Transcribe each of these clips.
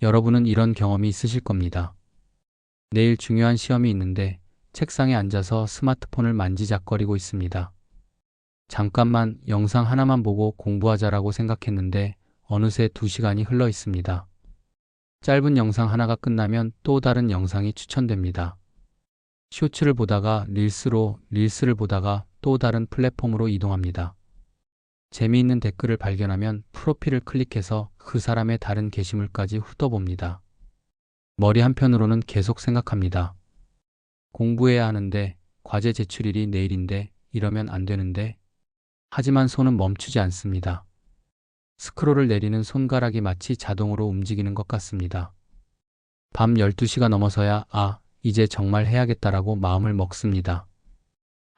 여러분은 이런 경험이 있으실 겁니다. 내일 중요한 시험이 있는데 책상에 앉아서 스마트폰을 만지작거리고 있습니다. 잠깐만 영상 하나만 보고 공부하자라고 생각했는데 어느새 2시간이 흘러 있습니다. 짧은 영상 하나가 끝나면 또 다른 영상이 추천됩니다. 쇼츠를 보다가 릴스를 보다가 또 다른 플랫폼으로 이동합니다. 재미있는 댓글을 발견하면 프로필을 클릭해서 그 사람의 다른 게시물까지 훑어봅니다. 머리 한편으로는 계속 생각합니다. 공부해야 하는데, 과제 제출일이 내일인데, 이러면 안 되는데. 하지만 손은 멈추지 않습니다. 스크롤을 내리는 손가락이 마치 자동으로 움직이는 것 같습니다. 밤 12시가 넘어서야 이제 정말 해야겠다라고 마음을 먹습니다.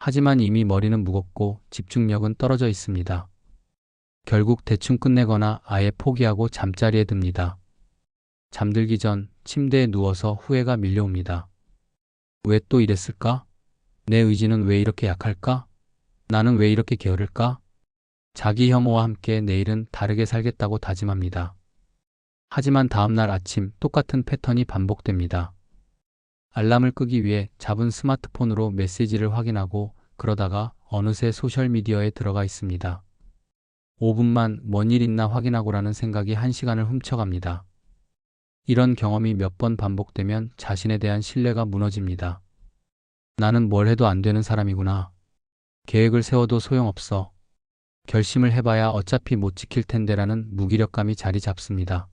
하지만 이미 머리는 무겁고 집중력은 떨어져 있습니다. 결국 대충 끝내거나 아예 포기하고 잠자리에 듭니다. 잠들기 전 침대에 누워서 후회가 밀려옵니다. 왜 또 이랬을까? 내 의지는 왜 이렇게 약할까? 나는 왜 이렇게 게으를까? 자기 혐오와 함께 내일은 다르게 살겠다고 다짐합니다. 하지만 다음날 아침 똑같은 패턴이 반복됩니다. 알람을 끄기 위해 잡은 스마트폰으로 메시지를 확인하고 그러다가 어느새 소셜미디어에 들어가 있습니다. 5분만 뭔 일 있나 확인하고라는 생각이 1시간을 훔쳐갑니다. 이런 경험이 몇 번 반복되면 자신에 대한 신뢰가 무너집니다. 나는 뭘 해도 안 되는 사람이구나. 계획을 세워도 소용없어. 결심을 해봐야 어차피 못 지킬 텐데라는 무기력감이 자리 잡습니다.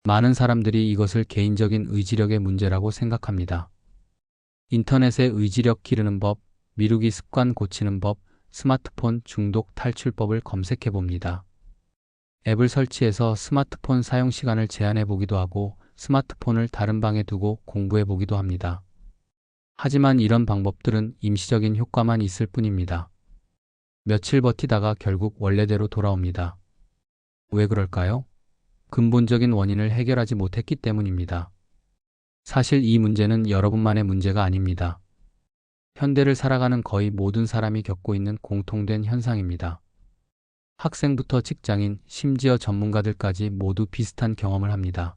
많은 사람들이 이것을 개인적인 의지력의 문제라고 생각합니다. 인터넷에 의지력 기르는 법, 미루기 습관 고치는 법, 스마트폰 중독 탈출법을 검색해 봅니다. 앱을 설치해서 스마트폰 사용 시간을 제한해 보기도 하고 스마트폰을 다른 방에 두고 공부해 보기도 합니다. 하지만 이런 방법들은 임시적인 효과만 있을 뿐입니다. 며칠 버티다가 결국 원래대로 돌아옵니다. 왜 그럴까요? 근본적인 원인을 해결하지 못했기 때문입니다. 사실 이 문제는 여러분만의 문제가 아닙니다. 현대를 살아가는 거의 모든 사람이 겪고 있는 공통된 현상입니다. 학생부터 직장인, 심지어 전문가들까지 모두 비슷한 경험을 합니다.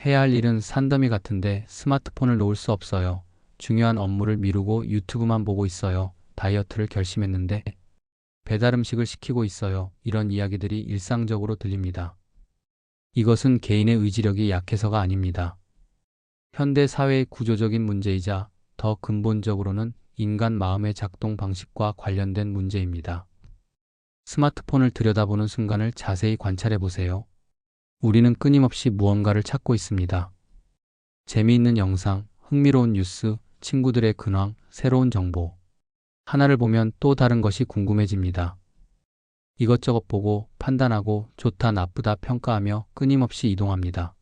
해야 할 일은 산더미 같은데 스마트폰을 놓을 수 없어요. 중요한 업무를 미루고 유튜브만 보고 있어요. 다이어트를 결심했는데 배달 음식을 시키고 있어요. 이런 이야기들이 일상적으로 들립니다. 이것은 개인의 의지력이 약해서가 아닙니다. 현대 사회의 구조적인 문제이자 더 근본적으로는 인간 마음의 작동 방식과 관련된 문제입니다. 스마트폰을 들여다보는 순간을 자세히 관찰해 보세요. 우리는 끊임없이 무언가를 찾고 있습니다. 재미있는 영상, 흥미로운 뉴스, 친구들의 근황, 새로운 정보. 하나를 보면 또 다른 것이 궁금해집니다. 이것저것 보고 판단하고 좋다 나쁘다 평가하며 끊임없이 이동합니다.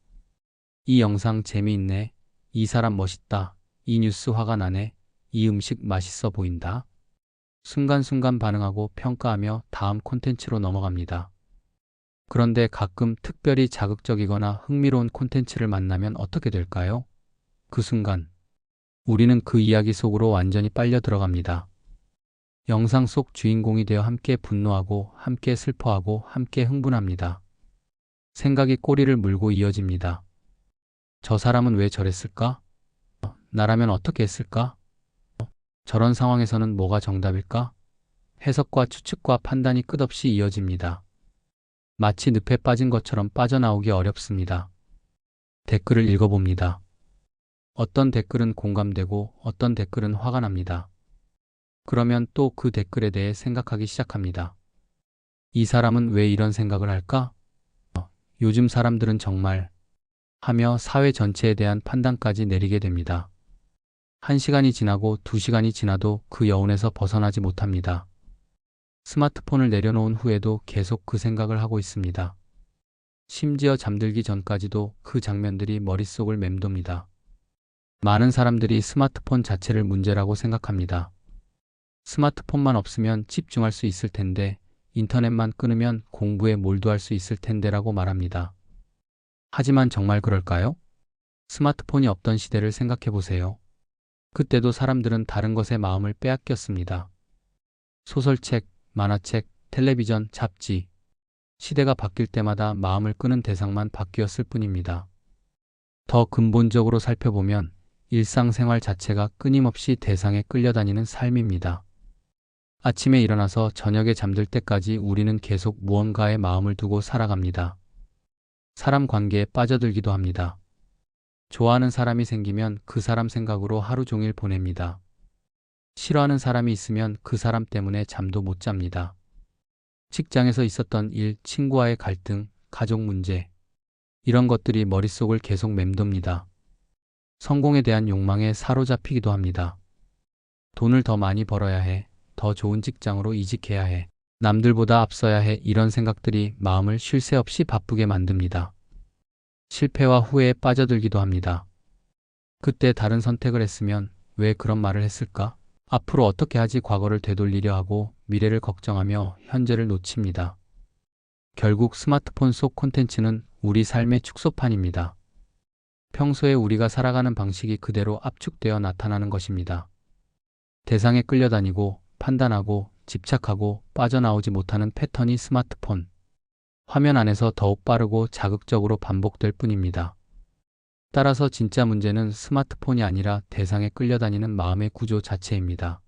이 영상 재미있네. 이 사람 멋있다. 이 뉴스 화가 나네. 이 음식 맛있어 보인다. 순간순간 반응하고 평가하며 다음 콘텐츠로 넘어갑니다. 그런데 가끔 특별히 자극적이거나 흥미로운 콘텐츠를 만나면 어떻게 될까요? 그 순간 우리는 그 이야기 속으로 완전히 빨려 들어갑니다. 영상 속 주인공이 되어 함께 분노하고 함께 슬퍼하고 함께 흥분합니다. 생각이 꼬리를 물고 이어집니다. 저 사람은 왜 저랬을까? 나라면 어떻게 했을까? 저런 상황에서는 뭐가 정답일까? 해석과 추측과 판단이 끝없이 이어집니다. 마치 늪에 빠진 것처럼 빠져나오기 어렵습니다. 댓글을 읽어봅니다. 어떤 댓글은 공감되고 어떤 댓글은 화가 납니다. 그러면 또 그 댓글에 대해 생각하기 시작합니다. 이 사람은 왜 이런 생각을 할까? 요즘 사람들은 정말 하며 사회 전체에 대한 판단까지 내리게 됩니다. 1시간이 지나고 2시간이 지나도 그 여운에서 벗어나지 못합니다. 스마트폰을 내려놓은 후에도 계속 그 생각을 하고 있습니다. 심지어 잠들기 전까지도 그 장면들이 머릿속을 맴돕니다. 많은 사람들이 스마트폰 자체를 문제라고 생각합니다. 스마트폰만 없으면 집중할 수 있을 텐데, 인터넷만 끊으면 공부에 몰두할 수 있을 텐데라고 말합니다. 하지만 정말 그럴까요? 스마트폰이 없던 시대를 생각해 보세요. 그때도 사람들은 다른 것에 마음을 빼앗겼습니다. 소설책, 만화책, 텔레비전, 잡지. 시대가 바뀔 때마다 마음을 끄는 대상만 바뀌었을 뿐입니다. 더 근본적으로 살펴보면 일상생활 자체가 끊임없이 대상에 끌려다니는 삶입니다. 아침에 일어나서 저녁에 잠들 때까지 우리는 계속 무언가에 마음을 두고 살아갑니다. 사람 관계에 빠져들기도 합니다. 좋아하는 사람이 생기면 그 사람 생각으로 하루 종일 보냅니다. 싫어하는 사람이 있으면 그 사람 때문에 잠도 못 잡니다. 직장에서 있었던 일, 친구와의 갈등, 가족 문제, 이런 것들이 머릿속을 계속 맴돕니다. 성공에 대한 욕망에 사로잡히기도 합니다. 돈을 더 많이 벌어야 해. 더 좋은 직장으로 이직해야 해. 남들보다 앞서야 해. 이런 생각들이 마음을 쉴 새 없이 바쁘게 만듭니다. 실패와 후회에 빠져들기도 합니다. 그때 다른 선택을 했으면 왜 그런 말을 했을까? 앞으로 어떻게 하지? 과거를 되돌리려 하고 미래를 걱정하며 현재를 놓칩니다. 결국 스마트폰 속 콘텐츠는 우리 삶의 축소판입니다. 평소에 우리가 살아가는 방식이 그대로 압축되어 나타나는 것입니다. 대상에 끌려다니고 판단하고 집착하고 빠져나오지 못하는 패턴이 스마트폰, 화면 안에서 더욱 빠르고 자극적으로 반복될 뿐입니다. 따라서 진짜 문제는 스마트폰이 아니라 대상에 끌려다니는 마음의 구조 자체입니다.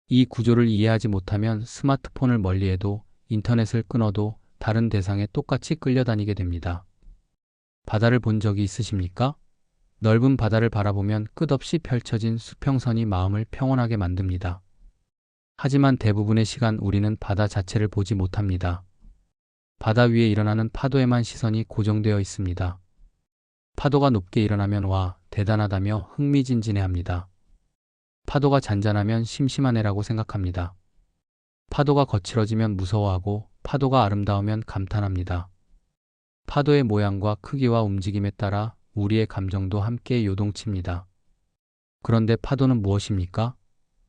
이 구조를 이해하지 못하면 스마트폰을 멀리해도 인터넷을 끊어도 다른 대상에 똑같이 끌려다니게 됩니다. 바다를 본 적이 있으십니까? 넓은 바다를 바라보면 끝없이 펼쳐진 수평선이 마음을 평온하게 만듭니다. 하지만 대부분의 시간 우리는 바다 자체를 보지 못합니다. 바다 위에 일어나는 파도에만 시선이 고정되어 있습니다. 파도가 높게 일어나면 와, 대단하다며 흥미진진해합니다. 파도가 잔잔하면 심심한 애라고 생각합니다. 파도가 거칠어지면 무서워하고 파도가 아름다우면 감탄합니다. 파도의 모양과 크기와 움직임에 따라 우리의 감정도 함께 요동칩니다. 그런데 파도는 무엇입니까?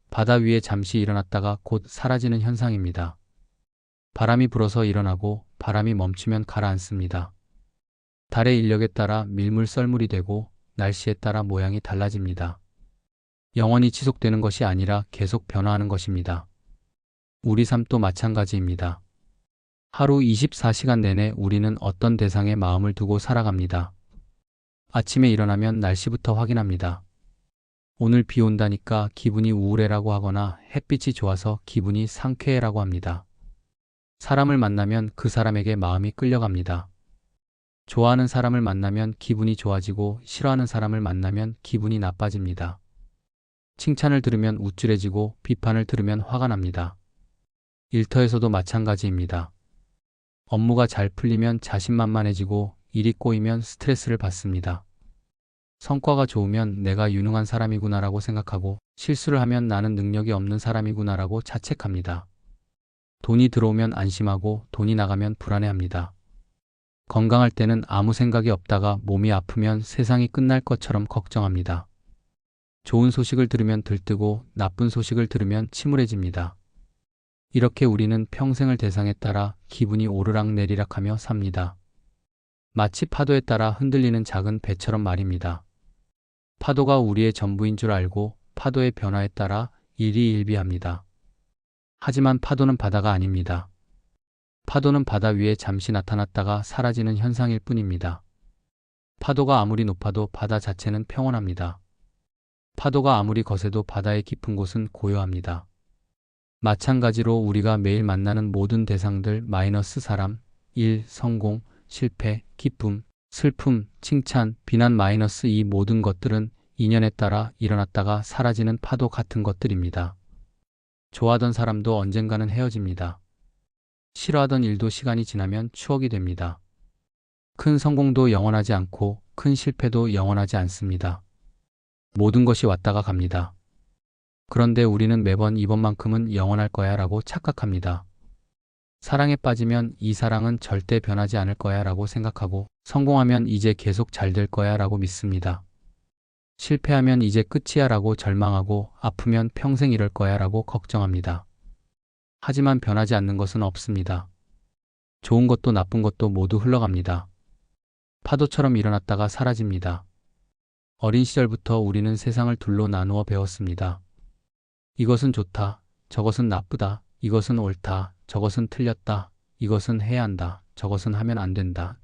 바다 위에 잠시 일어났다가 곧 사라지는 현상입니다. 바람이 불어서 일어나고 바람이 멈추면 가라앉습니다. 달의 인력에 따라 밀물 썰물이 되고 날씨에 따라 모양이 달라집니다. 영원히 지속되는 것이 아니라 계속 변화하는 것입니다. 우리 삶도 마찬가지입니다. 하루 24시간 내내 우리는 어떤 대상에 마음을 두고 살아갑니다. 아침에 일어나면 날씨부터 확인합니다. 오늘 비 온다니까 기분이 우울해라고 하거나 햇빛이 좋아서 기분이 상쾌해라고 합니다. 사람을 만나면 그 사람에게 마음이 끌려갑니다. 좋아하는 사람을 만나면 기분이 좋아지고 싫어하는 사람을 만나면 기분이 나빠집니다. 칭찬을 들으면 우쭐해지고 비판을 들으면 화가 납니다. 일터에서도 마찬가지입니다. 업무가 잘 풀리면 자신만만해지고 일이 꼬이면 스트레스를 받습니다. 성과가 좋으면 내가 유능한 사람이구나라고 생각하고 실수를 하면 나는 능력이 없는 사람이구나라고 자책합니다. 돈이 들어오면 안심하고 돈이 나가면 불안해합니다. 건강할 때는 아무 생각이 없다가 몸이 아프면 세상이 끝날 것처럼 걱정합니다. 좋은 소식을 들으면 들뜨고 나쁜 소식을 들으면 침울해집니다. 이렇게 우리는 평생을 대상에 따라 기분이 오르락내리락하며 삽니다. 마치 파도에 따라 흔들리는 작은 배처럼 말입니다. 파도가 우리의 전부인 줄 알고 파도의 변화에 따라 일희일비합니다. 하지만 파도는 바다가 아닙니다. 파도는 바다 위에 잠시 나타났다가 사라지는 현상일 뿐입니다. 파도가 아무리 높아도 바다 자체는 평온합니다. 파도가 아무리 거세도 바다의 깊은 곳은 고요합니다. 마찬가지로 우리가 매일 만나는 모든 대상들 마이너스 사람, 일, 성공, 실패, 기쁨, 슬픔, 칭찬, 비난 마이너스 이 모든 것들은 인연에 따라 일어났다가 사라지는 파도 같은 것들입니다. 좋아하던 사람도 언젠가는 헤어집니다. 싫어하던 일도 시간이 지나면 추억이 됩니다. 큰 성공도 영원하지 않고 큰 실패도 영원하지 않습니다. 모든 것이 왔다가 갑니다. 그런데 우리는 매번 이번만큼은 영원할 거야 라고 착각합니다. 사랑에 빠지면 이 사랑은 절대 변하지 않을 거야 라고 생각하고 성공하면 이제 계속 잘 될 거야 라고 믿습니다. 실패하면 이제 끝이야 라고 절망하고 아프면 평생 이럴 거야 라고 걱정합니다. 하지만 변하지 않는 것은 없습니다. 좋은 것도 나쁜 것도 모두 흘러갑니다. 파도처럼 일어났다가 사라집니다. 어린 시절부터 우리는 세상을 둘로 나누어 배웠습니다. 이것은 좋다, 저것은 나쁘다, 이것은 옳다, 저것은 틀렸다, 이것은 해야 한다. 저것은 하면 안 된다.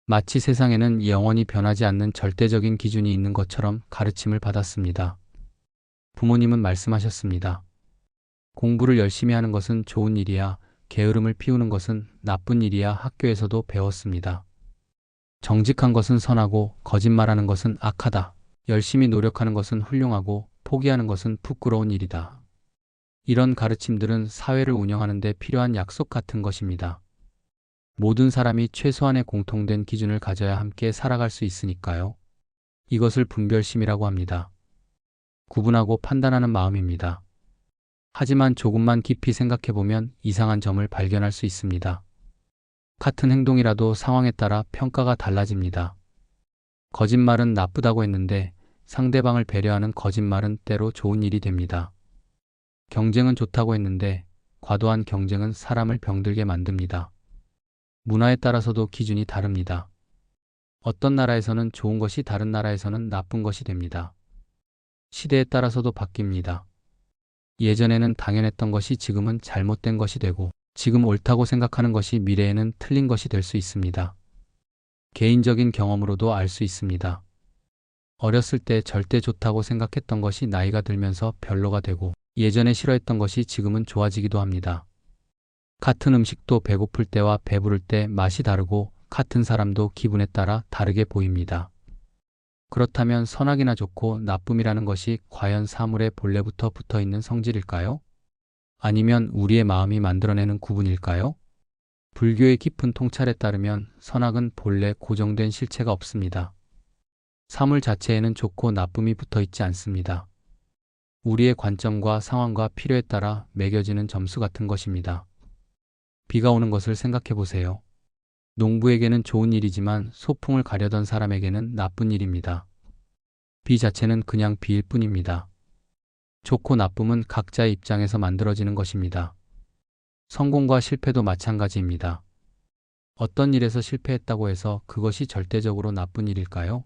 마치 세상에는 영원히 변하지 않는 절대적인 기준이 있는 것처럼 가르침을 받았습니다. 부모님은 말씀하셨습니다. 공부를 열심히 하는 것은 좋은 일이야. 게으름을 피우는 것은 나쁜 일이야. 학교에서도 배웠습니다. 정직한 것은 선하고 거짓말하는 것은 악하다. 열심히 노력하는 것은 훌륭하고 포기하는 것은 부끄러운 일이다. 이런 가르침들은 사회를 운영하는 데 필요한 약속 같은 것입니다. 모든 사람이 최소한의 공통된 기준을 가져야 함께 살아갈 수 있으니까요. 이것을 분별심이라고 합니다. 구분하고 판단하는 마음입니다. 하지만 조금만 깊이 생각해보면 이상한 점을 발견할 수 있습니다. 같은 행동이라도 상황에 따라 평가가 달라집니다. 거짓말은 나쁘다고 했는데 상대방을 배려하는 거짓말은 때로 좋은 일이 됩니다. 경쟁은 좋다고 했는데 과도한 경쟁은 사람을 병들게 만듭니다. 문화에 따라서도 기준이 다릅니다. 어떤 나라에서는 좋은 것이 다른 나라에서는 나쁜 것이 됩니다. 시대에 따라서도 바뀝니다. 예전에는 당연했던 것이 지금은 잘못된 것이 되고 지금 옳다고 생각하는 것이 미래에는 틀린 것이 될 수 있습니다. 개인적인 경험으로도 알 수 있습니다. 어렸을 때 절대 좋다고 생각했던 것이 나이가 들면서 별로가 되고 예전에 싫어했던 것이 지금은 좋아지기도 합니다. 같은 음식도 배고플 때와 배부를 때 맛이 다르고 같은 사람도 기분에 따라 다르게 보입니다. 그렇다면 선악이나 좋고 나쁨이라는 것이 과연 사물의 본래부터 붙어 있는 성질일까요? 아니면 우리의 마음이 만들어내는 구분일까요? 불교의 깊은 통찰에 따르면 선악은 본래 고정된 실체가 없습니다. 사물 자체에는 좋고 나쁨이 붙어 있지 않습니다. 우리의 관점과 상황과 필요에 따라 매겨지는 점수 같은 것입니다. 비가 오는 것을 생각해 보세요. 농부에게는 좋은 일이지만 소풍을 가려던 사람에게는 나쁜 일입니다. 비 자체는 그냥 비일 뿐입니다. 좋고 나쁨은 각자의 입장에서 만들어지는 것입니다. 성공과 실패도 마찬가지입니다. 어떤 일에서 실패했다고 해서 그것이 절대적으로 나쁜 일일까요?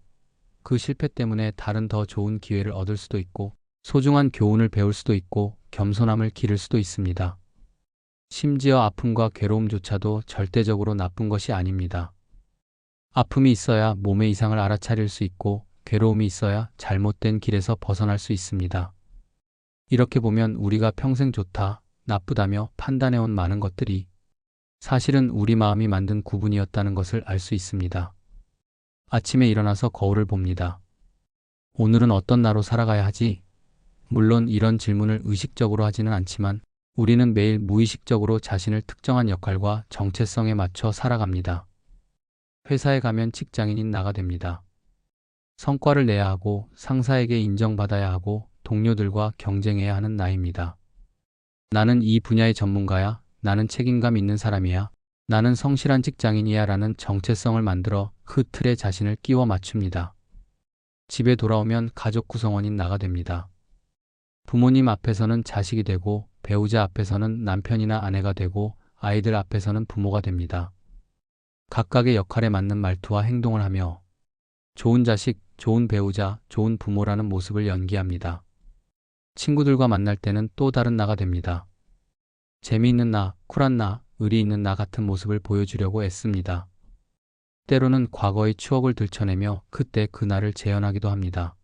그 실패 때문에 다른 더 좋은 기회를 얻을 수도 있고 소중한 교훈을 배울 수도 있고 겸손함을 기를 수도 있습니다. 심지어 아픔과 괴로움조차도 절대적으로 나쁜 것이 아닙니다. 아픔이 있어야 몸의 이상을 알아차릴 수 있고 괴로움이 있어야 잘못된 길에서 벗어날 수 있습니다. 이렇게 보면 우리가 평생 좋다, 나쁘다며 판단해온 많은 것들이 사실은 우리 마음이 만든 구분이었다는 것을 알 수 있습니다. 아침에 일어나서 거울을 봅니다. 오늘은 어떤 나로 살아가야 하지? 물론 이런 질문을 의식적으로 하지는 않지만 우리는 매일 무의식적으로 자신을 특정한 역할과 정체성에 맞춰 살아갑니다. 회사에 가면 직장인인 나가 됩니다. 성과를 내야 하고 상사에게 인정받아야 하고 동료들과 경쟁해야 하는 나입니다. 나는 이 분야의 전문가야. 나는 책임감 있는 사람이야. 나는 성실한 직장인이야 라는 정체성을 만들어 그 틀에 자신을 끼워 맞춥니다. 집에 돌아오면 가족 구성원인 나가 됩니다. 부모님 앞에서는 자식이 되고 배우자 앞에서는 남편이나 아내가 되고 아이들 앞에서는 부모가 됩니다. 각각의 역할에 맞는 말투와 행동을 하며 좋은 자식, 좋은 배우자, 좋은 부모라는 모습을 연기합니다. 친구들과 만날 때는 또 다른 나가 됩니다. 재미있는 나, 쿨한 나, 의리 있는 나 같은 모습을 보여주려고 애씁니다. 때로는 과거의 추억을 들춰내며 그때 그 나를 재현하기도 합니다.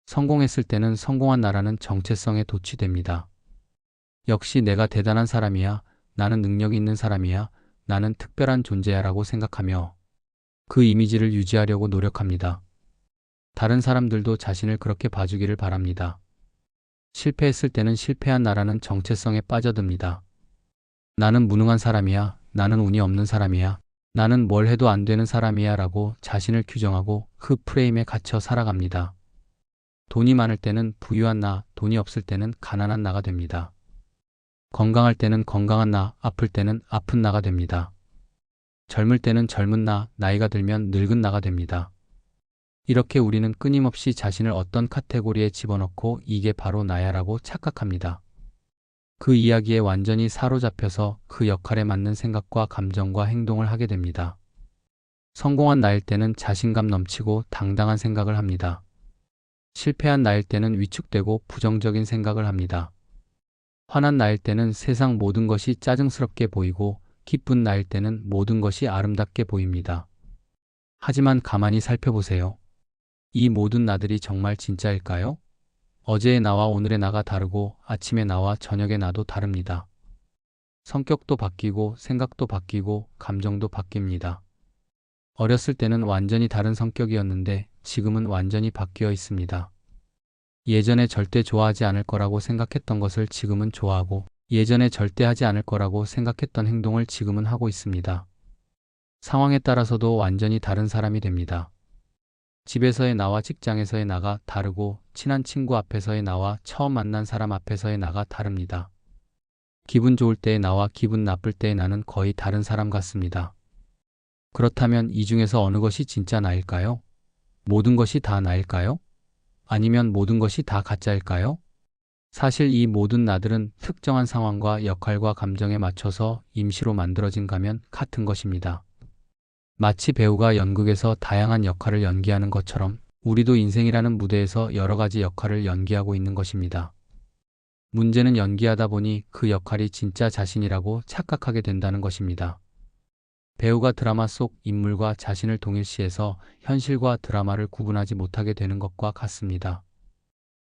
성공했을 때는 성공한 나라는 정체성에 도취됩니다. 역시 내가 대단한 사람이야, 나는 능력 있는 사람이야, 나는 특별한 존재야 라고 생각하며 그 이미지를 유지하려고 노력합니다. 다른 사람들도 자신을 그렇게 봐주기를 바랍니다. 실패했을 때는 실패한 나라는 정체성에 빠져듭니다. 나는 무능한 사람이야, 나는 운이 없는 사람이야, 나는 뭘 해도 안 되는 사람이야 라고 자신을 규정하고 그 프레임에 갇혀 살아갑니다. 돈이 많을 때는 부유한 나, 돈이 없을 때는 가난한 나가 됩니다. 건강할 때는 건강한 나, 아플 때는 아픈 나가 됩니다. 젊을 때는 젊은 나, 나이가 들면 늙은 나가 됩니다. 이렇게 우리는 끊임없이 자신을 어떤 카테고리에 집어넣고 이게 바로 나야라고 착각합니다. 그 이야기에 완전히 사로잡혀서 그 역할에 맞는 생각과 감정과 행동을 하게 됩니다. 성공한 나일 때는 자신감 넘치고 당당한 생각을 합니다. 실패한 나일 때는 위축되고 부정적인 생각을 합니다. 화난 나일 때는 세상 모든 것이 짜증스럽게 보이고 기쁜 나일 때는 모든 것이 아름답게 보입니다. 하지만 가만히 살펴보세요. 이 모든 나들이 정말 진짜일까요? 어제의 나와 오늘의 나가 다르고 아침의 나와 저녁의 나도 다릅니다. 성격도 바뀌고 생각도 바뀌고 감정도 바뀝니다. 어렸을 때는 완전히 다른 성격이었는데 지금은 완전히 바뀌어 있습니다. 예전에 절대 좋아하지 않을 거라고 생각했던 것을 지금은 좋아하고 예전에 절대 하지 않을 거라고 생각했던 행동을 지금은 하고 있습니다. 상황에 따라서도 완전히 다른 사람이 됩니다. 집에서의 나와 직장에서의 나가 다르고 친한 친구 앞에서의 나와 처음 만난 사람 앞에서의 나가 다릅니다. 기분 좋을 때의 나와 기분 나쁠 때의 나는 거의 다른 사람 같습니다. 그렇다면 이 중에서 어느 것이 진짜 나일까요? 모든 것이 다 나일까요? 아니면 모든 것이 다 가짜일까요? 사실 이 모든 나들은 특정한 상황과 역할과 감정에 맞춰서 임시로 만들어진 가면 같은 것입니다. 마치 배우가 연극에서 다양한 역할을 연기하는 것처럼 우리도 인생이라는 무대에서 여러 가지 역할을 연기하고 있는 것입니다. 문제는 연기하다 보니 그 역할이 진짜 자신이라고 착각하게 된다는 것입니다. 배우가 드라마 속 인물과 자신을 동일시해서 현실과 드라마를 구분하지 못하게 되는 것과 같습니다.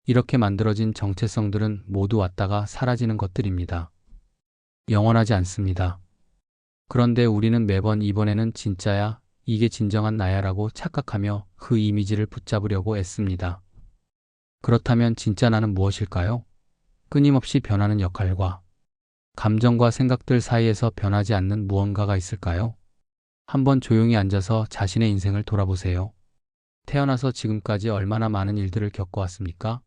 이렇게 만들어진 정체성들은 모두 왔다가 사라지는 것들입니다. 영원하지 않습니다. 그런데 우리는 매번 이번에는 진짜야, 이게 진정한 나야라고 착각하며 그 이미지를 붙잡으려고 애씁니다. 그렇다면 진짜 나는 무엇일까요? 끊임없이 변하는 역할과 감정과 생각들 사이에서 변하지 않는 무언가가 있을까요? 한번 조용히 앉아서 자신의 인생을 돌아보세요. 태어나서 지금까지 얼마나 많은 일들을 겪어왔습니까?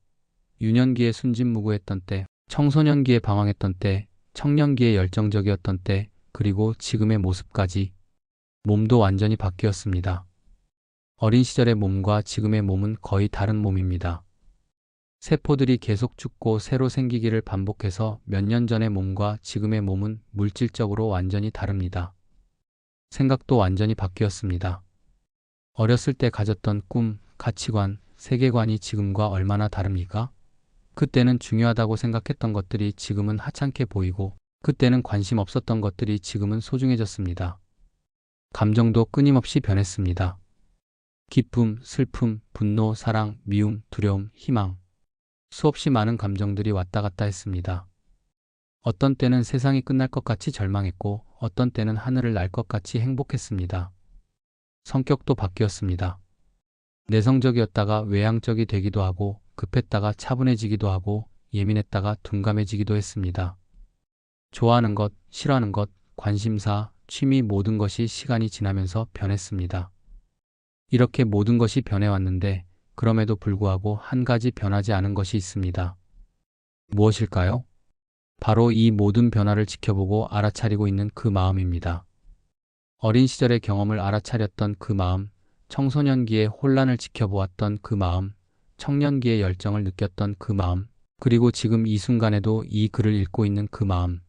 유년기에 순진무구했던 때, 청소년기에 방황했던 때, 청년기에 열정적이었던 때, 그리고 지금의 모습까지 몸도 완전히 바뀌었습니다. 어린 시절의 몸과 지금의 몸은 거의 다른 몸입니다. 세포들이 계속 죽고 새로 생기기를 반복해서 몇 년 전의 몸과 지금의 몸은 물질적으로 완전히 다릅니다. 생각도 완전히 바뀌었습니다. 어렸을 때 가졌던 꿈, 가치관, 세계관이 지금과 얼마나 다릅니까? 그때는 중요하다고 생각했던 것들이 지금은 하찮게 보이고 그때는 관심 없었던 것들이 지금은 소중해졌습니다. 감정도 끊임없이 변했습니다. 기쁨, 슬픔, 분노, 사랑, 미움, 두려움, 희망. 수없이 많은 감정들이 왔다 갔다 했습니다. 어떤 때는 세상이 끝날 것 같이 절망했고 어떤 때는 하늘을 날 것 같이 행복했습니다. 성격도 바뀌었습니다. 내성적이었다가 외향적이 되기도 하고 급했다가 차분해지기도 하고 예민했다가 둔감해지기도 했습니다. 좋아하는 것, 싫어하는 것, 관심사, 취미 모든 것이 시간이 지나면서 변했습니다. 이렇게 모든 것이 변해왔는데 그럼에도 불구하고 한 가지 변하지 않은 것이 있습니다. 무엇일까요? 바로 이 모든 변화를 지켜보고 알아차리고 있는 그 마음입니다. 어린 시절의 경험을 알아차렸던 그 마음, 청소년기의 혼란을 지켜보았던 그 마음, 청년기의 열정을 느꼈던 그 마음, 그리고 지금 이 순간에도 이 글을 읽고 있는 그 마음.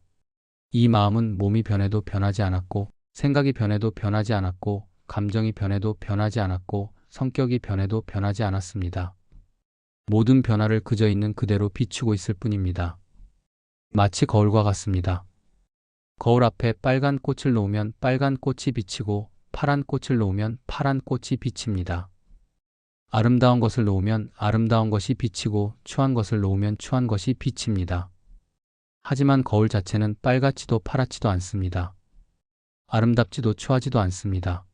이 마음은 몸이 변해도 변하지 않았고, 생각이 변해도 변하지 않았고, 감정이 변해도 변하지 않았고, 성격이 변해도 변하지 않았습니다. 모든 변화를 그저 있는 그대로 비추고 있을 뿐입니다. 마치 거울과 같습니다. 거울 앞에 빨간 꽃을 놓으면 빨간 꽃이 비치고 파란 꽃을 놓으면 파란 꽃이 비칩니다. 아름다운 것을 놓으면 아름다운 것이 비치고 추한 것을 놓으면 추한 것이 비칩니다. 하지만 거울 자체는 빨갛지도 파랗지도 않습니다. 아름답지도 추하지도 않습니다.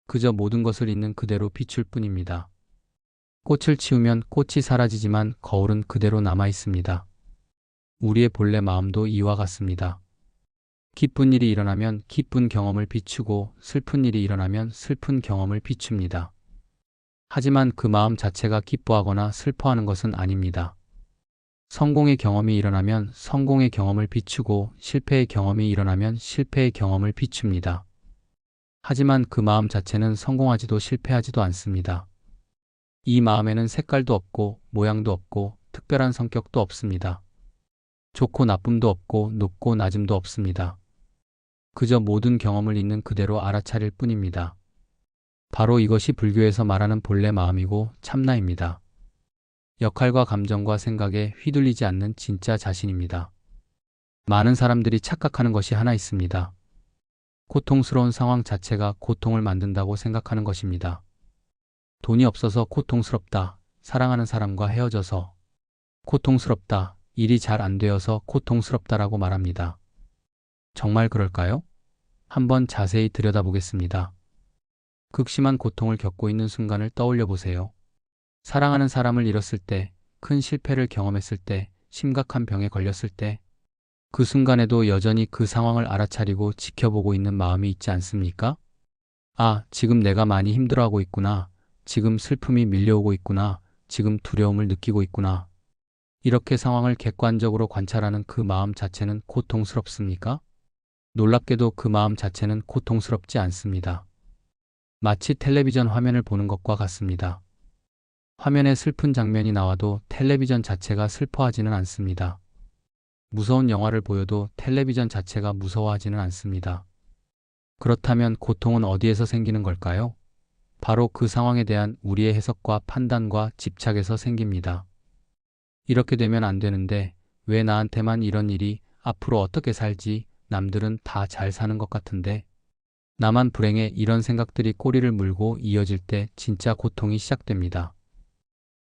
그저 모든 것을 있는 그대로 비출 뿐입니다. 꽃을 치우면 꽃이 사라지지만 거울은 그대로 남아 있습니다. 우리의 본래 마음도 이와 같습니다. 기쁜 일이 일어나면 기쁜 경험을 비추고 슬픈 일이 일어나면 슬픈 경험을 비춥니다. 하지만 그 마음 자체가 기뻐하거나 슬퍼하는 것은 아닙니다. 성공의 경험이 일어나면 성공의 경험을 비추고 실패의 경험이 일어나면 실패의 경험을 비춥니다. 하지만 그 마음 자체는 성공하지도 실패하지도 않습니다. 이 마음에는 색깔도 없고 모양도 없고 특별한 성격도 없습니다. 좋고 나쁨도 없고 높고 낮음도 없습니다. 그저 모든 경험을 있는 그대로 알아차릴 뿐입니다. 바로 이것이 불교에서 말하는 본래 마음이고 참나입니다. 역할과 감정과 생각에 휘둘리지 않는 진짜 자신입니다. 많은 사람들이 착각하는 것이 하나 있습니다. 고통스러운 상황 자체가 고통을 만든다고 생각하는 것입니다. 돈이 없어서 고통스럽다. 사랑하는 사람과 헤어져서 고통스럽다. 일이 잘 안 되어서 고통스럽다라고 말합니다. 정말 그럴까요? 한번 자세히 들여다보겠습니다. 극심한 고통을 겪고 있는 순간을 떠올려 보세요. 사랑하는 사람을 잃었을 때, 큰 실패를 경험했을 때, 심각한 병에 걸렸을 때, 그 순간에도 여전히 그 상황을 알아차리고 지켜보고 있는 마음이 있지 않습니까? 아, 지금 내가 많이 힘들어하고 있구나. 지금 슬픔이 밀려오고 있구나. 지금 두려움을 느끼고 있구나. 이렇게 상황을 객관적으로 관찰하는 그 마음 자체는 고통스럽습니까? 놀랍게도 그 마음 자체는 고통스럽지 않습니다. 마치 텔레비전 화면을 보는 것과 같습니다. 화면에 슬픈 장면이 나와도 텔레비전 자체가 슬퍼하지는 않습니다. 무서운 영화를 보여도 텔레비전 자체가 무서워하지는 않습니다. 그렇다면 고통은 어디에서 생기는 걸까요? 바로 그 상황에 대한 우리의 해석과 판단과 집착에서 생깁니다. 이렇게 되면 안 되는데, 왜 나한테만 이런 일이, 앞으로 어떻게 살지, 남들은 다 잘 사는 것 같은데, 나만 불행해, 이런 생각들이 꼬리를 물고 이어질 때 진짜 고통이 시작됩니다.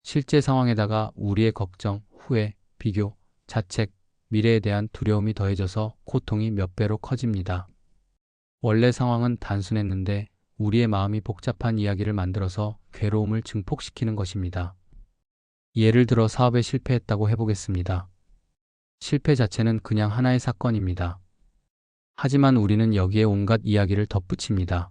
실제 상황에다가 우리의 걱정, 후회, 비교, 자책, 미래에 대한 두려움이 더해져서 고통이 몇 배로 커집니다. 원래 상황은 단순했는데 우리의 마음이 복잡한 이야기를 만들어서 괴로움을 증폭시키는 것입니다. 예를 들어 사업에 실패했다고 해보겠습니다. 실패 자체는 그냥 하나의 사건입니다. 하지만 우리는 여기에 온갖 이야기를 덧붙입니다.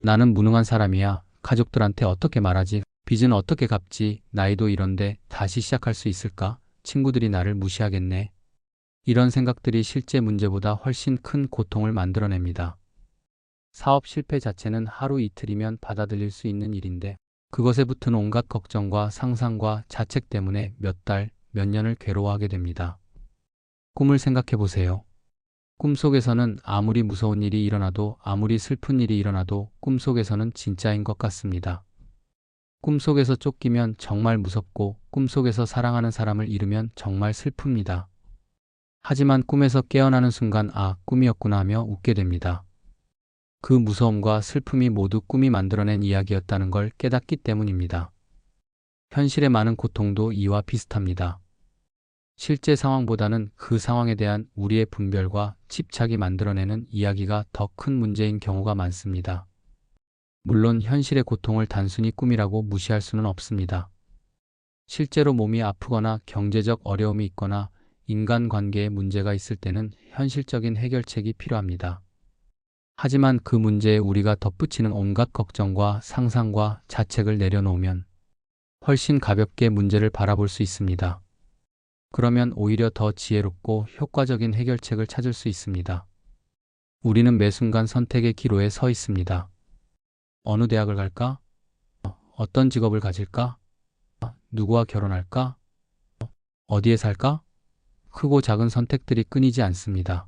나는 무능한 사람이야. 가족들한테 어떻게 말하지? 빚은 어떻게 갚지? 나이도 이런데 다시 시작할 수 있을까? 친구들이 나를 무시하겠네. 이런 생각들이 실제 문제보다 훨씬 큰 고통을 만들어냅니다. 사업 실패 자체는 하루 이틀이면 받아들일 수 있는 일인데, 그것에 붙은 온갖 걱정과 상상과 자책 때문에 몇 달, 몇 년을 괴로워하게 됩니다. 꿈을 생각해 보세요. 꿈속에서는 아무리 무서운 일이 일어나도, 아무리 슬픈 일이 일어나도 꿈속에서는 진짜인 것 같습니다. 꿈속에서 쫓기면 정말 무섭고, 꿈속에서 사랑하는 사람을 잃으면 정말 슬픕니다. 하지만 꿈에서 깨어나는 순간, 아, 꿈이었구나 하며 웃게 됩니다. 그 무서움과 슬픔이 모두 꿈이 만들어낸 이야기였다는 걸 깨닫기 때문입니다. 현실의 많은 고통도 이와 비슷합니다. 실제 상황보다는 그 상황에 대한 우리의 분별과 집착이 만들어내는 이야기가 더 큰 문제인 경우가 많습니다. 물론 현실의 고통을 단순히 꿈이라고 무시할 수는 없습니다. 실제로 몸이 아프거나 경제적 어려움이 있거나 인간관계에 문제가 있을 때는 현실적인 해결책이 필요합니다. 하지만 그 문제에 우리가 덧붙이는 온갖 걱정과 상상과 자책을 내려놓으면 훨씬 가볍게 문제를 바라볼 수 있습니다. 그러면 오히려 더 지혜롭고 효과적인 해결책을 찾을 수 있습니다. 우리는 매 순간 선택의 기로에 서 있습니다. 어느 대학을 갈까? 어떤 직업을 가질까? 누구와 결혼할까? 어디에 살까? 크고 작은 선택들이 끊이지 않습니다.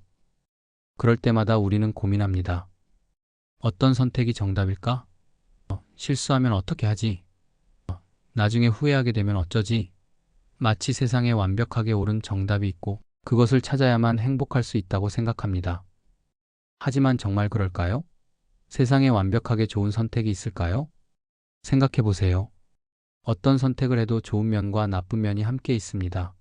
그럴 때마다 우리는 고민합니다. 어떤 선택이 정답일까? 실수하면 어떻게 하지? 나중에 후회하게 되면 어쩌지? 마치 세상에 완벽하게 옳은 정답이 있고 그것을 찾아야만 행복할 수 있다고 생각합니다. 하지만 정말 그럴까요? 세상에 완벽하게 좋은 선택이 있을까요? 생각해 보세요. 어떤 선택을 해도 좋은 면과 나쁜 면이 함께 있습니다.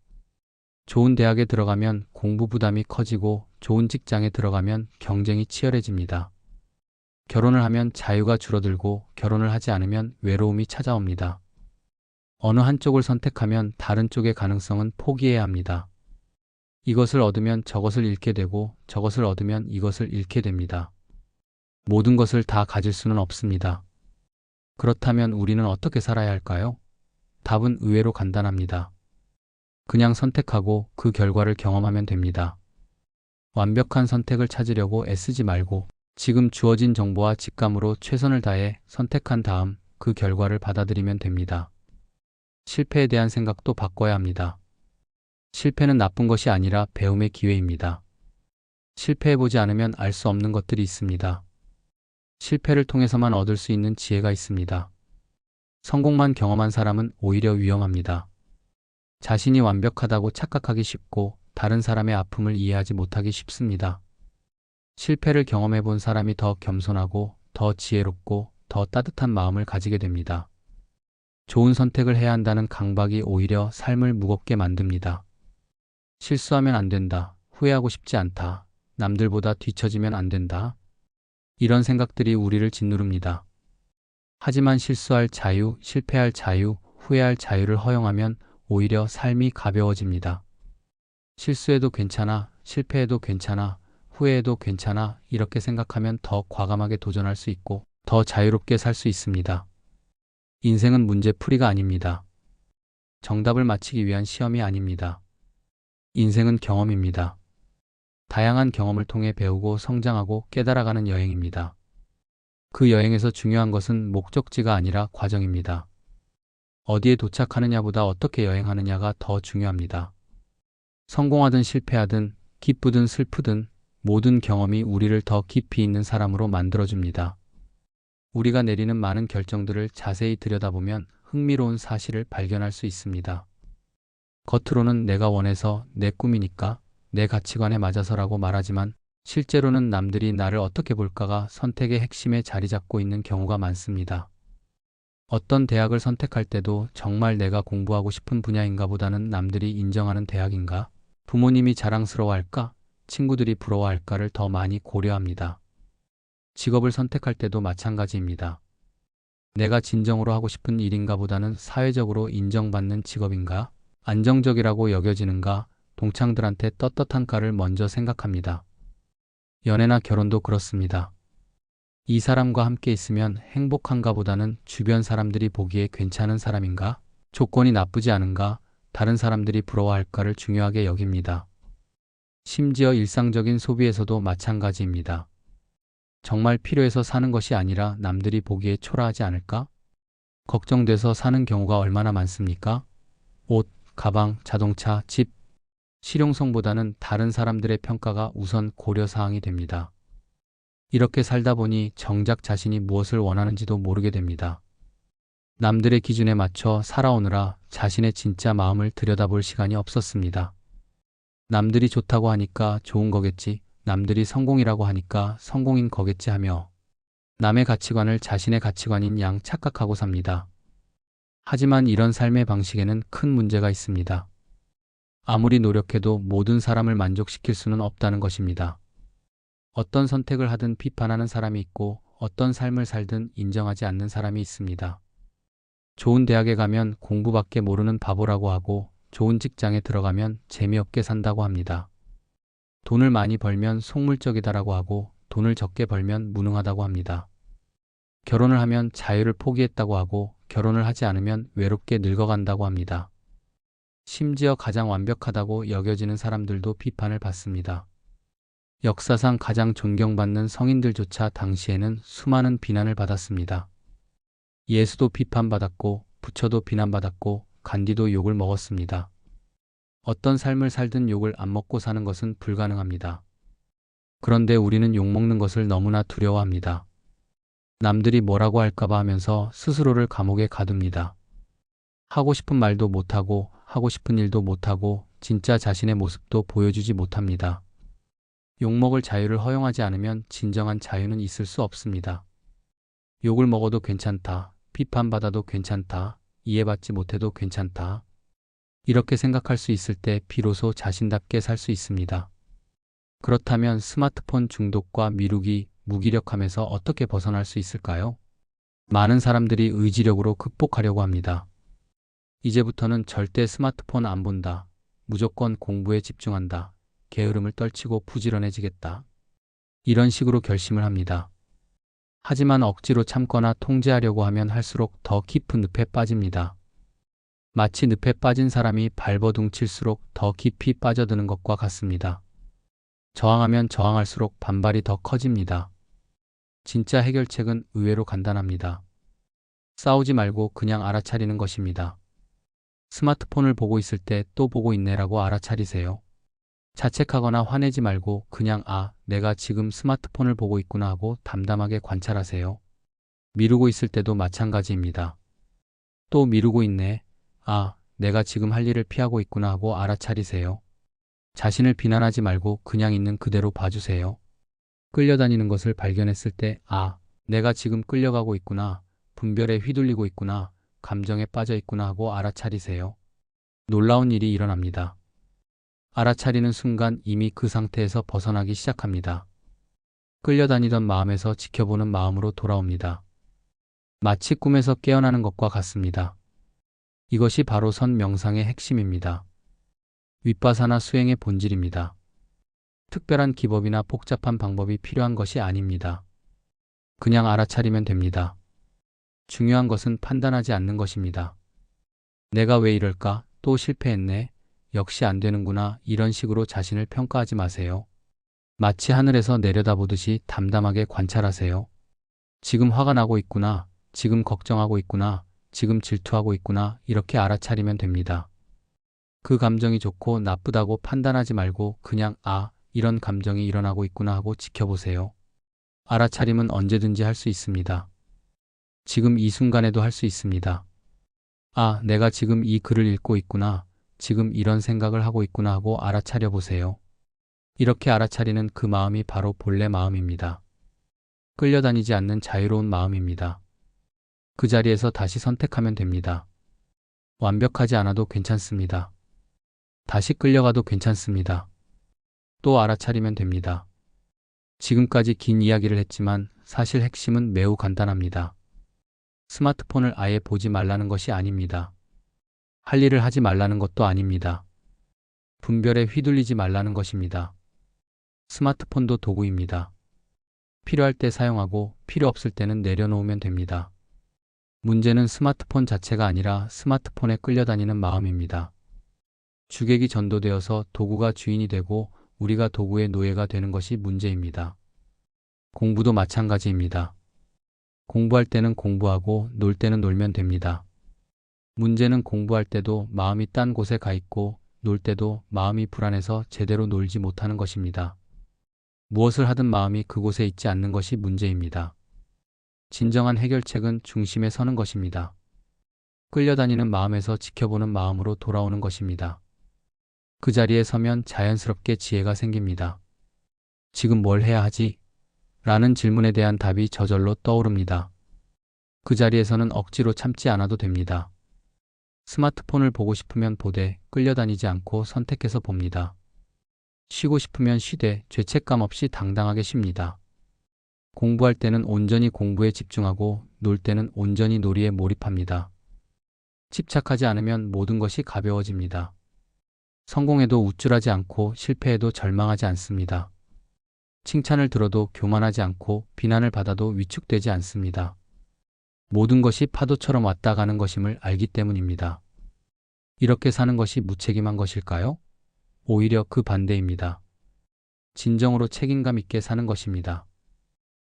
좋은 대학에 들어가면 공부 부담이 커지고 좋은 직장에 들어가면 경쟁이 치열해집니다. 결혼을 하면 자유가 줄어들고 결혼을 하지 않으면 외로움이 찾아옵니다. 어느 한쪽을 선택하면 다른 쪽의 가능성은 포기해야 합니다. 이것을 얻으면 저것을 잃게 되고 저것을 얻으면 이것을 잃게 됩니다. 모든 것을 다 가질 수는 없습니다. 그렇다면 우리는 어떻게 살아야 할까요? 답은 의외로 간단합니다. 그냥 선택하고 그 결과를 경험하면 됩니다. 완벽한 선택을 찾으려고 애쓰지 말고 지금 주어진 정보와 직감으로 최선을 다해 선택한 다음 그 결과를 받아들이면 됩니다. 실패에 대한 생각도 바꿔야 합니다. 실패는 나쁜 것이 아니라 배움의 기회입니다. 실패해보지 않으면 알 수 없는 것들이 있습니다. 실패를 통해서만 얻을 수 있는 지혜가 있습니다. 성공만 경험한 사람은 오히려 위험합니다. 자신이 완벽하다고 착각하기 쉽고 다른 사람의 아픔을 이해하지 못하기 쉽습니다. 실패를 경험해 본 사람이 더 겸손하고 더 지혜롭고 더 따뜻한 마음을 가지게 됩니다. 좋은 선택을 해야 한다는 강박이 오히려 삶을 무겁게 만듭니다. 실수하면 안 된다. 후회하고 싶지 않다. 남들보다 뒤처지면 안 된다. 이런 생각들이 우리를 짓누릅니다. 하지만 실수할 자유, 실패할 자유, 후회할 자유를 허용하면 오히려 삶이 가벼워집니다. 실수해도 괜찮아, 실패해도 괜찮아, 후회해도 괜찮아, 이렇게 생각하면 더 과감하게 도전할 수 있고 더 자유롭게 살 수 있습니다. 인생은 문제풀이가 아닙니다. 정답을 맞히기 위한 시험이 아닙니다. 인생은 경험입니다. 다양한 경험을 통해 배우고 성장하고 깨달아가는 여행입니다. 그 여행에서 중요한 것은 목적지가 아니라 과정입니다. 어디에 도착하느냐보다 어떻게 여행하느냐가 더 중요합니다. 성공하든 실패하든 기쁘든 슬프든 모든 경험이 우리를 더 깊이 있는 사람으로 만들어줍니다. 우리가 내리는 많은 결정들을 자세히 들여다보면 흥미로운 사실을 발견할 수 있습니다. 겉으로는 내가 원해서 내 꿈이니까 내 가치관에 맞아서라고 말하지만 실제로는 남들이 나를 어떻게 볼까가 선택의 핵심에 자리 잡고 있는 경우가 많습니다. 어떤 대학을 선택할 때도 정말 내가 공부하고 싶은 분야인가 보다는 남들이 인정하는 대학인가, 부모님이 자랑스러워할까, 친구들이 부러워할까를 더 많이 고려합니다. 직업을 선택할 때도 마찬가지입니다. 내가 진정으로 하고 싶은 일인가 보다는 사회적으로 인정받는 직업인가, 안정적이라고 여겨지는가, 동창들한테 떳떳한가를 먼저 생각합니다. 연애나 결혼도 그렇습니다. 이 사람과 함께 있으면 행복한가 보다는 주변 사람들이 보기에 괜찮은 사람인가, 조건이 나쁘지 않은가, 다른 사람들이 부러워할까를 중요하게 여깁니다. 심지어 일상적인 소비에서도 마찬가지입니다. 정말 필요해서 사는 것이 아니라 남들이 보기에 초라하지 않을까? 걱정돼서 사는 경우가 얼마나 많습니까? 옷, 가방, 자동차, 집. 실용성보다는 다른 사람들의 평가가 우선 고려사항이 됩니다. 이렇게 살다 보니 정작 자신이 무엇을 원하는지도 모르게 됩니다. 남들의 기준에 맞춰 살아오느라 자신의 진짜 마음을 들여다볼 시간이 없었습니다. 남들이 좋다고 하니까 좋은 거겠지, 남들이 성공이라고 하니까 성공인 거겠지 하며 남의 가치관을 자신의 가치관인 양 착각하고 삽니다. 하지만 이런 삶의 방식에는 큰 문제가 있습니다. 아무리 노력해도 모든 사람을 만족시킬 수는 없다는 것입니다. 어떤 선택을 하든 비판하는 사람이 있고 어떤 삶을 살든 인정하지 않는 사람이 있습니다. 좋은 대학에 가면 공부밖에 모르는 바보라고 하고 좋은 직장에 들어가면 재미없게 산다고 합니다. 돈을 많이 벌면 속물적이다라고 하고 돈을 적게 벌면 무능하다고 합니다. 결혼을 하면 자유를 포기했다고 하고 결혼을 하지 않으면 외롭게 늙어간다고 합니다. 심지어 가장 완벽하다고 여겨지는 사람들도 비판을 받습니다. 역사상 가장 존경받는 성인들조차 당시에는 수많은 비난을 받았습니다. 예수도 비판받았고 부처도 비난받았고 간디도 욕을 먹었습니다. 어떤 삶을 살든 욕을 안 먹고 사는 것은 불가능합니다. 그런데 우리는 욕먹는 것을 너무나 두려워합니다. 남들이 뭐라고 할까봐 하면서 스스로를 감옥에 가둡니다. 하고 싶은 말도 못하고 하고 싶은 일도 못하고 진짜 자신의 모습도 보여주지 못합니다. 욕먹을 자유를 허용하지 않으면 진정한 자유는 있을 수 없습니다. 욕을 먹어도 괜찮다. 비판받아도 괜찮다. 이해받지 못해도 괜찮다. 이렇게 생각할 수 있을 때 비로소 자신답게 살 수 있습니다. 그렇다면 스마트폰 중독과 미루기, 무기력함에서 어떻게 벗어날 수 있을까요? 많은 사람들이 의지력으로 극복하려고 합니다. 이제부터는 절대 스마트폰 안 본다. 무조건 공부에 집중한다. 게으름을 떨치고 부지런해지겠다. 이런 식으로 결심을 합니다. 하지만 억지로 참거나 통제하려고 하면 할수록 더 깊은 늪에 빠집니다. 마치 늪에 빠진 사람이 발버둥칠수록 더 깊이 빠져드는 것과 같습니다. 저항하면 저항할수록 반발이 더 커집니다. 진짜 해결책은 의외로 간단합니다. 싸우지 말고 그냥 알아차리는 것입니다. 스마트폰을 보고 있을 때 또 보고 있네라고 알아차리세요. 자책하거나 화내지 말고 그냥 내가 지금 스마트폰을 보고 있구나 하고 담담하게 관찰하세요. 미루고 있을 때도 마찬가지입니다. 또 미루고 있네. 내가 지금 할 일을 피하고 있구나 하고 알아차리세요. 자신을 비난하지 말고 그냥 있는 그대로 봐주세요. 끌려다니는 것을 발견했을 때, 아, 내가 지금 끌려가고 있구나, 분별에 휘둘리고 있구나, 감정에 빠져 있구나 하고 알아차리세요. 놀라운 일이 일어납니다. 알아차리는 순간 이미 그 상태에서 벗어나기 시작합니다. 끌려다니던 마음에서 지켜보는 마음으로 돌아옵니다. 마치 꿈에서 깨어나는 것과 같습니다. 이것이 바로 선 명상의 핵심입니다. 윗바사나 수행의 본질입니다. 특별한 기법이나 복잡한 방법이 필요한 것이 아닙니다. 그냥 알아차리면 됩니다. 중요한 것은 판단하지 않는 것입니다. 내가 왜 이럴까? 또 실패했네. 역시 안 되는구나. 이런 식으로 자신을 평가하지 마세요. 마치 하늘에서 내려다보듯이 담담하게 관찰하세요. 지금 화가 나고 있구나. 지금 걱정하고 있구나. 지금 질투하고 있구나. 이렇게 알아차리면 됩니다. 그 감정이 좋고 나쁘다고 판단하지 말고 그냥 이런 감정이 일어나고 있구나 하고 지켜보세요. 알아차림은 언제든지 할 수 있습니다. 지금 이 순간에도 할 수 있습니다. 내가 지금 이 글을 읽고 있구나. 지금 이런 생각을 하고 있구나 하고 알아차려 보세요. 이렇게 알아차리는 그 마음이 바로 본래 마음입니다. 끌려다니지 않는 자유로운 마음입니다. 그 자리에서 다시 선택하면 됩니다. 완벽하지 않아도 괜찮습니다. 다시 끌려가도 괜찮습니다. 또 알아차리면 됩니다. 지금까지 긴 이야기를 했지만 사실 핵심은 매우 간단합니다. 스마트폰을 아예 보지 말라는 것이 아닙니다. 할 일을 하지 말라는 것도 아닙니다. 분별에 휘둘리지 말라는 것입니다. 스마트폰도 도구입니다. 필요할 때 사용하고 필요 없을 때는 내려놓으면 됩니다. 문제는 스마트폰 자체가 아니라 스마트폰에 끌려다니는 마음입니다. 주객이 전도되어서 도구가 주인이 되고 우리가 도구의 노예가 되는 것이 문제입니다. 공부도 마찬가지입니다. 공부할 때는 공부하고 놀 때는 놀면 됩니다. 문제는 공부할 때도 마음이 딴 곳에 가 있고 놀 때도 마음이 불안해서 제대로 놀지 못하는 것입니다. 무엇을 하든 마음이 그곳에 있지 않는 것이 문제입니다. 진정한 해결책은 중심에 서는 것입니다. 끌려다니는 마음에서 지켜보는 마음으로 돌아오는 것입니다. 그 자리에 서면 자연스럽게 지혜가 생깁니다. 지금 뭘 해야 하지? 라는 질문에 대한 답이 저절로 떠오릅니다. 그 자리에서는 억지로 참지 않아도 됩니다. 스마트폰을 보고 싶으면 보되 끌려다니지 않고 선택해서 봅니다. 쉬고 싶으면 쉬되 죄책감 없이 당당하게 쉽니다. 공부할 때는 온전히 공부에 집중하고 놀 때는 온전히 놀이에 몰입합니다. 집착하지 않으면 모든 것이 가벼워집니다. 성공해도 우쭐하지 않고 실패해도 절망하지 않습니다. 칭찬을 들어도 교만하지 않고 비난을 받아도 위축되지 않습니다. 모든 것이 파도처럼 왔다 가는 것임을 알기 때문입니다. 이렇게 사는 것이 무책임한 것일까요? 오히려 그 반대입니다. 진정으로 책임감 있게 사는 것입니다.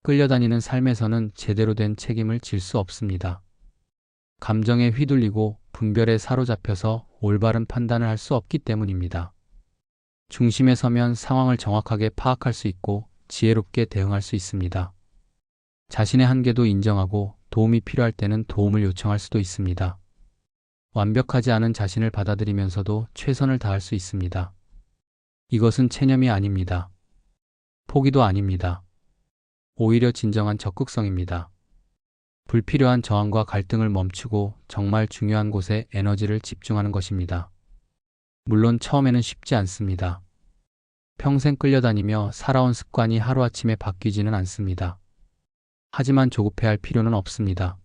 끌려다니는 삶에서는 제대로 된 책임을 질 수 없습니다. 감정에 휘둘리고 분별에 사로잡혀서 올바른 판단을 할 수 없기 때문입니다. 중심에 서면 상황을 정확하게 파악할 수 있고 지혜롭게 대응할 수 있습니다. 자신의 한계도 인정하고 도움이 필요할 때는 도움을 요청할 수도 있습니다. 완벽하지 않은 자신을 받아들이면서도 최선을 다할 수 있습니다. 이것은 체념이 아닙니다. 포기도 아닙니다. 오히려 진정한 적극성입니다. 불필요한 저항과 갈등을 멈추고 정말 중요한 곳에 에너지를 집중하는 것입니다. 물론 처음에는 쉽지 않습니다. 평생 끌려다니며 살아온 습관이 하루아침에 바뀌지는 않습니다. 하지만 조급해할 필요는 없습니다.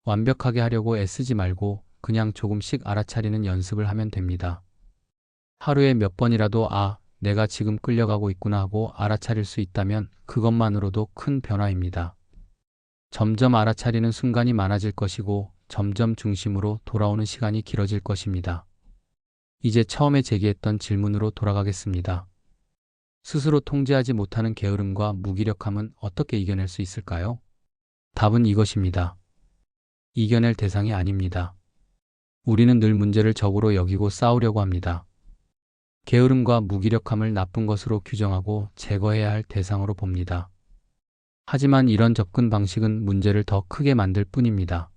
완벽하게 하려고 애쓰지 말고 그냥 조금씩 알아차리는 연습을 하면 됩니다. 하루에 몇 번이라도 내가 지금 끌려가고 있구나 하고 알아차릴 수 있다면 그것만으로도 큰 변화입니다. 점점 알아차리는 순간이 많아질 것이고 점점 중심으로 돌아오는 시간이 길어질 것입니다. 이제 처음에 제기했던 질문으로 돌아가겠습니다. 스스로 통제하지 못하는 게으름과 무기력함은 어떻게 이겨낼 수 있을까요? 답은 이것입니다. 이겨낼 대상이 아닙니다. 우리는 늘 문제를 적으로 여기고 싸우려고 합니다. 게으름과 무기력함을 나쁜 것으로 규정하고 제거해야 할 대상으로 봅니다. 하지만 이런 접근 방식은 문제를 더 크게 만들 뿐입니다.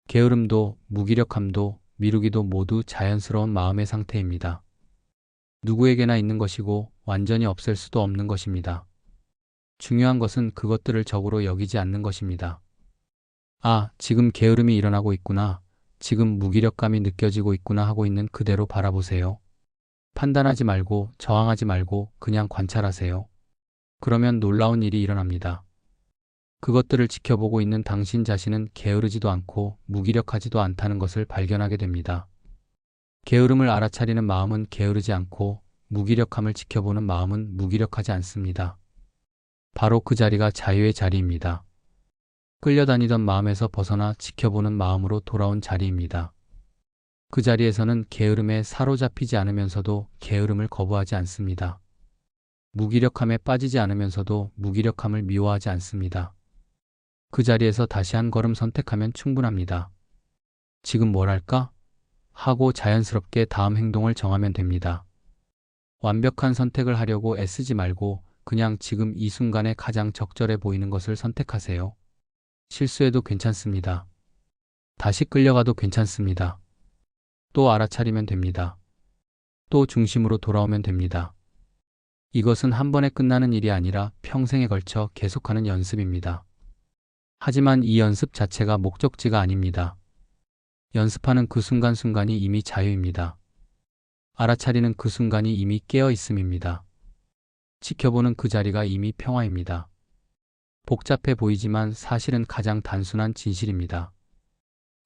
게으름도 무기력함도 미루기도 모두 자연스러운 마음의 상태입니다. 누구에게나 있는 것이고 완전히 없앨 수도 없는 것입니다. 중요한 것은 그것들을 적으로 여기지 않는 것입니다. 아, 지금 게으름이 일어나고 있구나. 지금 무기력감이 느껴지고 있구나 하고 있는 그대로 바라보세요. 판단하지 말고 저항하지 말고 그냥 관찰하세요. 그러면 놀라운 일이 일어납니다. 그것들을 지켜보고 있는 당신 자신은 게으르지도 않고 무기력하지도 않다는 것을 발견하게 됩니다. 게으름을 알아차리는 마음은 게으르지 않고 무기력함을 지켜보는 마음은 무기력하지 않습니다. 바로 그 자리가 자유의 자리입니다. 끌려다니던 마음에서 벗어나 지켜보는 마음으로 돌아온 자리입니다. 그 자리에서는 게으름에 사로잡히지 않으면서도 게으름을 거부하지 않습니다. 무기력함에 빠지지 않으면서도 무기력함을 미워하지 않습니다. 그 자리에서 다시 한 걸음 선택하면 충분합니다. 지금 뭘 할까? 하고 자연스럽게 다음 행동을 정하면 됩니다. 완벽한 선택을 하려고 애쓰지 말고 그냥 지금 이 순간에 가장 적절해 보이는 것을 선택하세요. 실수해도 괜찮습니다. 다시 끌려가도 괜찮습니다. 또 알아차리면 됩니다. 또 중심으로 돌아오면 됩니다. 이것은 한 번에 끝나는 일이 아니라 평생에 걸쳐 계속하는 연습입니다. 하지만 이 연습 자체가 목적지가 아닙니다. 연습하는 그 순간순간이 이미 자유입니다. 알아차리는 그 순간이 이미 깨어 있음입니다. 지켜보는 그 자리가 이미 평화입니다. 복잡해 보이지만 사실은 가장 단순한 진실입니다.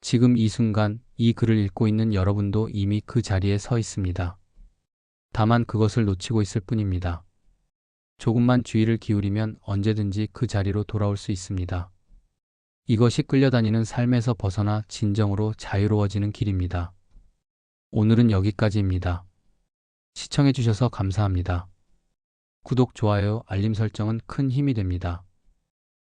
지금 이 순간 이 글을 읽고 있는 여러분도 이미 그 자리에 서 있습니다. 다만 그것을 놓치고 있을 뿐입니다. 조금만 주의를 기울이면 언제든지 그 자리로 돌아올 수 있습니다. 이것이 끌려다니는 삶에서 벗어나 진정으로 자유로워지는 길입니다. 오늘은 여기까지입니다. 시청해주셔서 감사합니다. 구독, 좋아요, 알림 설정은 큰 힘이 됩니다.